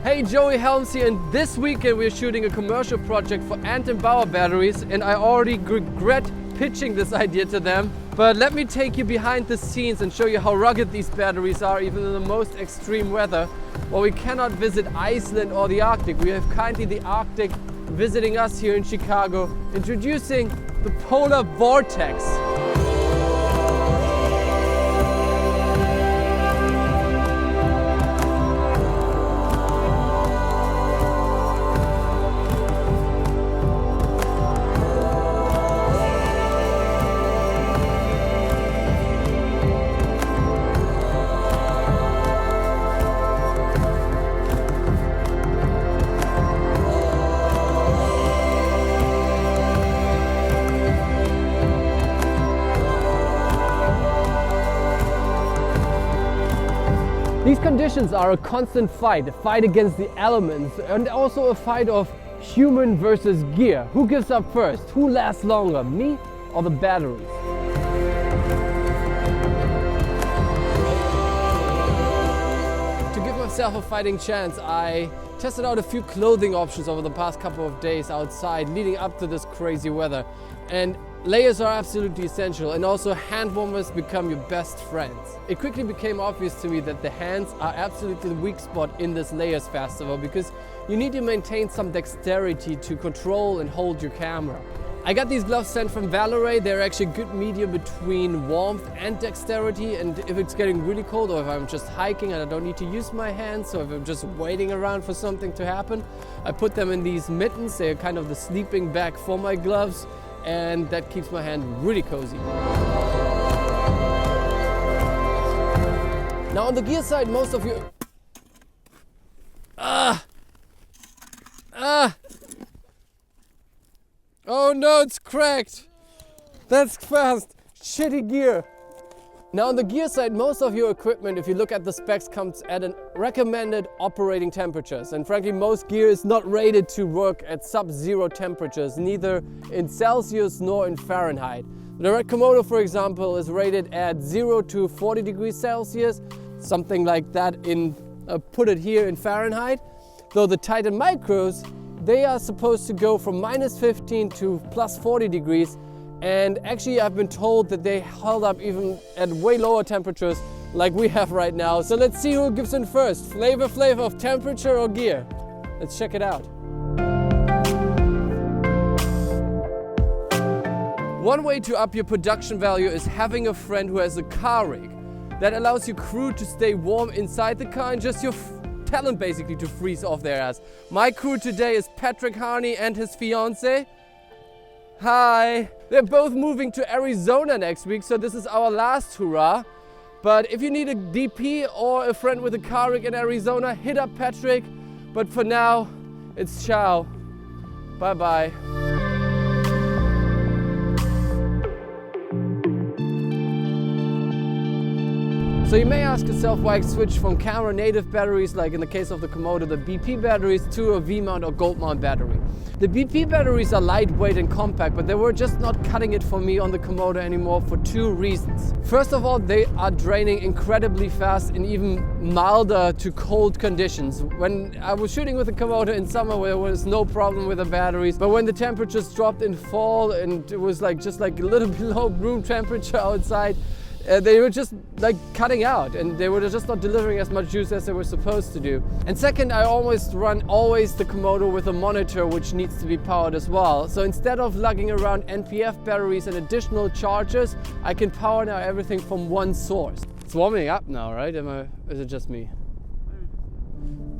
Hey, Joey Helms here, and this weekend we're shooting a commercial project for Ant & Bauer batteries, and I already regret pitching this idea to them. But let me take you behind the scenes and show you how rugged these batteries are even in the most extreme weather. While we cannot visit Iceland or the Arctic, we have kindly the Arctic visiting us here in Chicago, introducing the Polar Vortex. These conditions are a constant fight, a fight against the elements, and also a fight of human versus gear. Who gives up first? Who lasts longer, me or the batteries? To give myself a fighting chance, I tested out a few clothing options over the past couple of days outside leading up to this crazy weather. And layers are absolutely essential, and also hand warmers become your best friends. It quickly became obvious to me that the hands are absolutely the weak spot in this layers festival because you need to maintain some dexterity to control and hold your camera. I got these gloves sent from Valoray. They're actually a good medium between warmth and dexterity, and if it's getting really cold or if I'm just hiking and I don't need to use my hands, or if I'm just waiting around for something to happen, I put them in these mittens. They're kind of the sleeping bag for my gloves, and that keeps my hand really cozy. Now on the gear side, most of you... Oh no, it's cracked! That's fast! Shitty gear! Now on the gear side, most of your equipment, if you look at the specs, comes at an recommended operating temperatures. And frankly, most gear is not rated to work at sub-zero temperatures, neither in Celsius nor in Fahrenheit. The Red Komodo, for example, is rated at 0 to 40 degrees Celsius, something like that in, put it here in Fahrenheit. Though the Titan Micros, they are supposed to go from -15 to +40 degrees. And actually I've been told that they held up even at way lower temperatures like we have right now. So let's see who gives in first. Flavor of temperature or gear? Let's check it out. One way to up your production value is having a friend who has a car rig. That allows your crew to stay warm inside the car and just your talent basically to freeze off their ass. My crew today is Patrick Harney and his fiance. Hi! They're both moving to Arizona next week, so this is our last hurrah. But if you need a DP or a friend with a car rig in Arizona, hit up Patrick. But for now, it's ciao. Bye-bye. So you may ask yourself why I switched from camera native batteries, like in the case of the Komodo, the BP batteries, to a V-mount or gold mount battery. The BP batteries are lightweight and compact, but they were just not cutting it for me on the Komodo anymore for two reasons. First of all, they are draining incredibly fast in even milder to cold conditions. When I was shooting with the Komodo in summer, there was no problem with the batteries, but when the temperatures dropped in fall and it was just like a little below room temperature outside, they were just like cutting out, and they were just not delivering as much juice as they were supposed to do. And second, I always run the Komodo with a monitor which needs to be powered as well. So instead of lugging around NPF batteries and additional chargers, I can power now everything from one source. It's warming up now, right? Is it just me?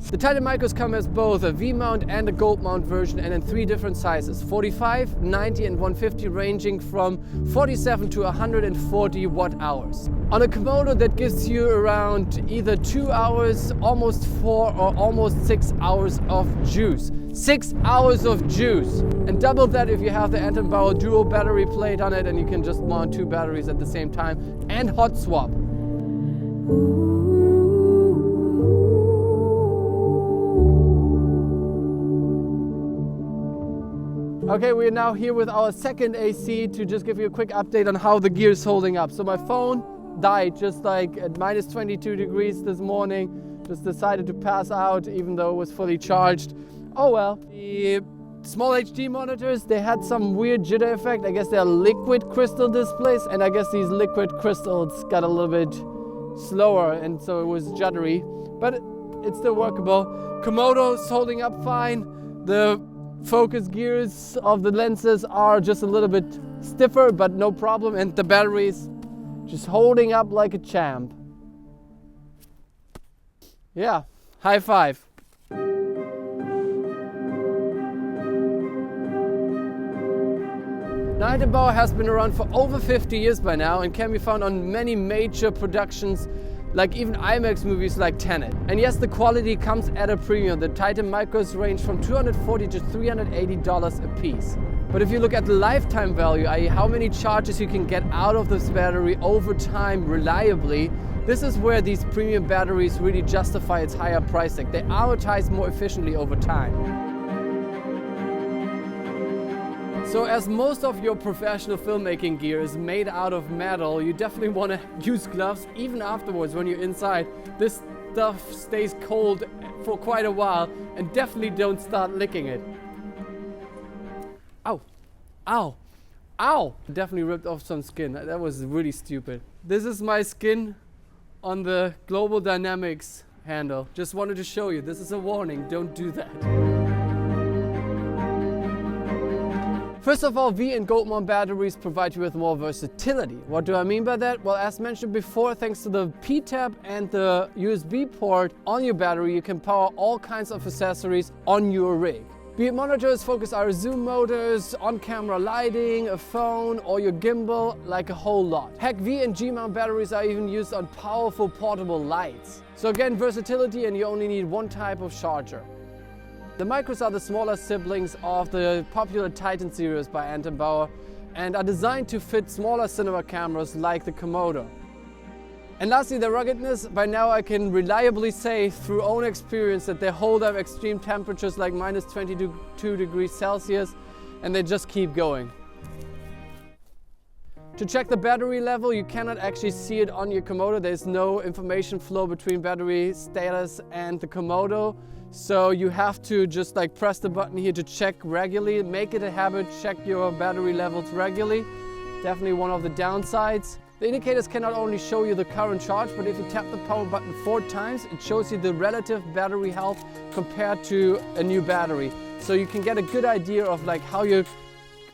The Titan Micros come as both a V-mount and a gold mount version, and in three different sizes: 45, 90 and 150, ranging from 47 to 140 watt-hours. On a Komodo, that gives you around either 2 hours, almost 4 or almost 6 hours of juice. 6 hours of juice! And double that if you have the Ant & Bauer dual battery plate on it, and you can just mount two batteries at the same time and hot swap. Okay, we're now here with our second AC to just give you a quick update on how the gear is holding up. So my phone died just like at -22 degrees this morning. Just decided to pass out even though it was fully charged. Oh well. The small HD monitors, they had some weird jitter effect. I guess they're liquid crystal displays, and I guess these liquid crystals got a little bit slower, and so it was juddery, but it's still workable. Komodo's holding up fine. The focus gears of the lenses are just a little bit stiffer, but no problem, and the batteries just holding up like a champ. Yeah, high five. Anton Bauer has been around for over 50 years by now and can be found on many major productions, like even IMAX movies like Tenet. And yes, the quality comes at a premium. The Titan Micros range from $240 to $380 a piece. But if you look at the lifetime value, i.e. how many charges you can get out of this battery over time reliably, this is where these premium batteries really justify its higher price tag. They amortize more efficiently over time. So as most of your professional filmmaking gear is made out of metal, you definitely want to use gloves even afterwards when you're inside. This stuff stays cold for quite a while, and definitely don't start licking it. Ow, ow, ow! Definitely ripped off some skin. That was really stupid. This is my skin on the Global Dynamics handle. Just wanted to show you, this is a warning, don't do that. First of all, V and Goldmont batteries provide you with more versatility. What do I mean by that? Well, as mentioned before, thanks to the P-tap and the USB port on your battery, you can power all kinds of accessories on your rig. Be it monitors, focus IR zoom motors, on-camera lighting, a phone, or your gimbal, like a whole lot. Heck, V and G-mount batteries are even used on powerful portable lights. So again, versatility, and you only need one type of charger. The Micros are the smaller siblings of the popular Titan series by Anton Bauer and are designed to fit smaller cinema cameras like the Komodo. And lastly, the ruggedness. By now I can reliably say through own experience that they hold up extreme temperatures like minus 22 degrees Celsius, and they just keep going. To check the battery level, you cannot actually see it on your Komodo. There's no information flow between battery status and the Komodo. So you have to just like press the button here to check regularly. Make it a habit, check your battery levels regularly. Definitely one of the downsides. The indicators can not only show you the current charge, but if you tap the power button 4 times, it shows you the relative battery health compared to a new battery. So you can get a good idea of like how your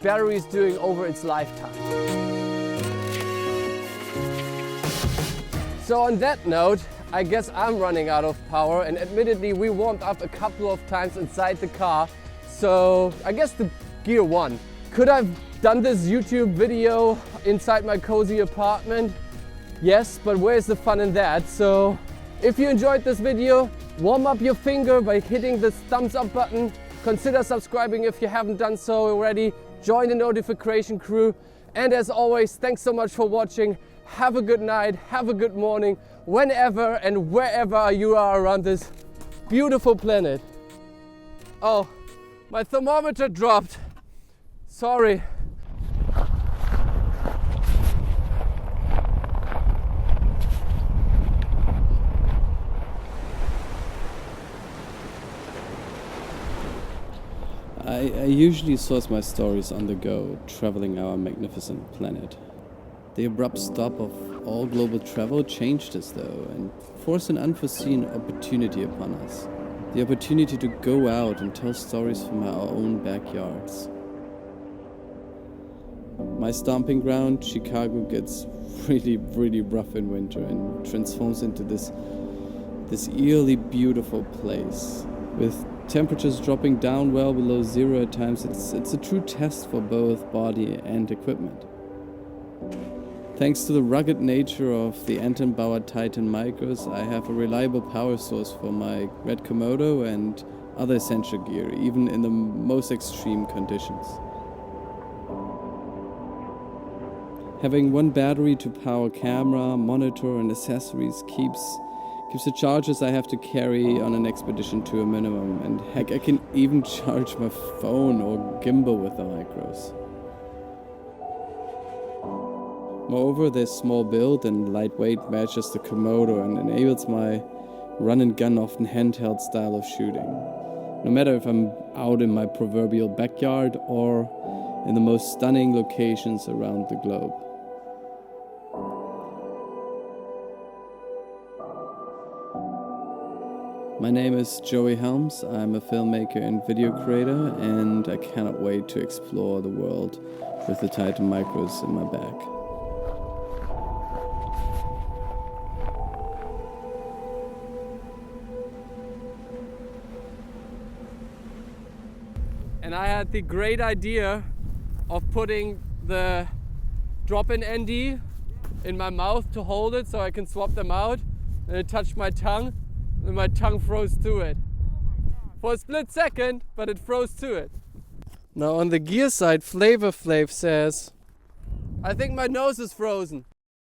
battery is doing over its lifetime. So on that note, I guess I'm running out of power, and admittedly we warmed up a couple of times inside the car, so I guess the gear won. Could I have done this YouTube video inside my cozy apartment? Yes, but where's the fun in that? So if you enjoyed this video, warm up your finger by hitting the thumbs up button. Consider subscribing if you haven't done so already. Join the notification crew. And as always, thanks so much for watching. Have a good night, have a good morning, whenever and wherever you are around this beautiful planet. Oh, my thermometer dropped. Sorry. I usually source my stories on the go, traveling our magnificent planet. The abrupt stop of all global travel changed us though, and forced an unforeseen opportunity upon us. The opportunity to go out and tell stories from our own backyards. My stomping ground, Chicago, gets really rough in winter and transforms into this eerily beautiful place. With temperatures dropping down well below zero at times, it's a true test for both body and equipment. Thanks to the rugged nature of the Anton Bauer Titan Micros, I have a reliable power source for my Red Komodo and other essential gear, even in the most extreme conditions. Having one battery to power camera, monitor and accessories keeps the charges I have to carry on an expedition to a minimum, and heck, I can even charge my phone or gimbal with the Micros. Moreover, their small build and lightweight matches the Komodo and enables my run and gun, often handheld style of shooting. No matter if I'm out in my proverbial backyard or in the most stunning locations around the globe. My name is Joey Helms. I'm a filmmaker and video creator, and I cannot wait to explore the world with the Titan Micros in my bag. And I had the great idea of putting the drop-in ND in my mouth to hold it so I can swap them out, and it touched my tongue and my tongue froze to it. For a split second, but it froze to it. Now on the gear side, Flavor Flav says, I think my nose is frozen.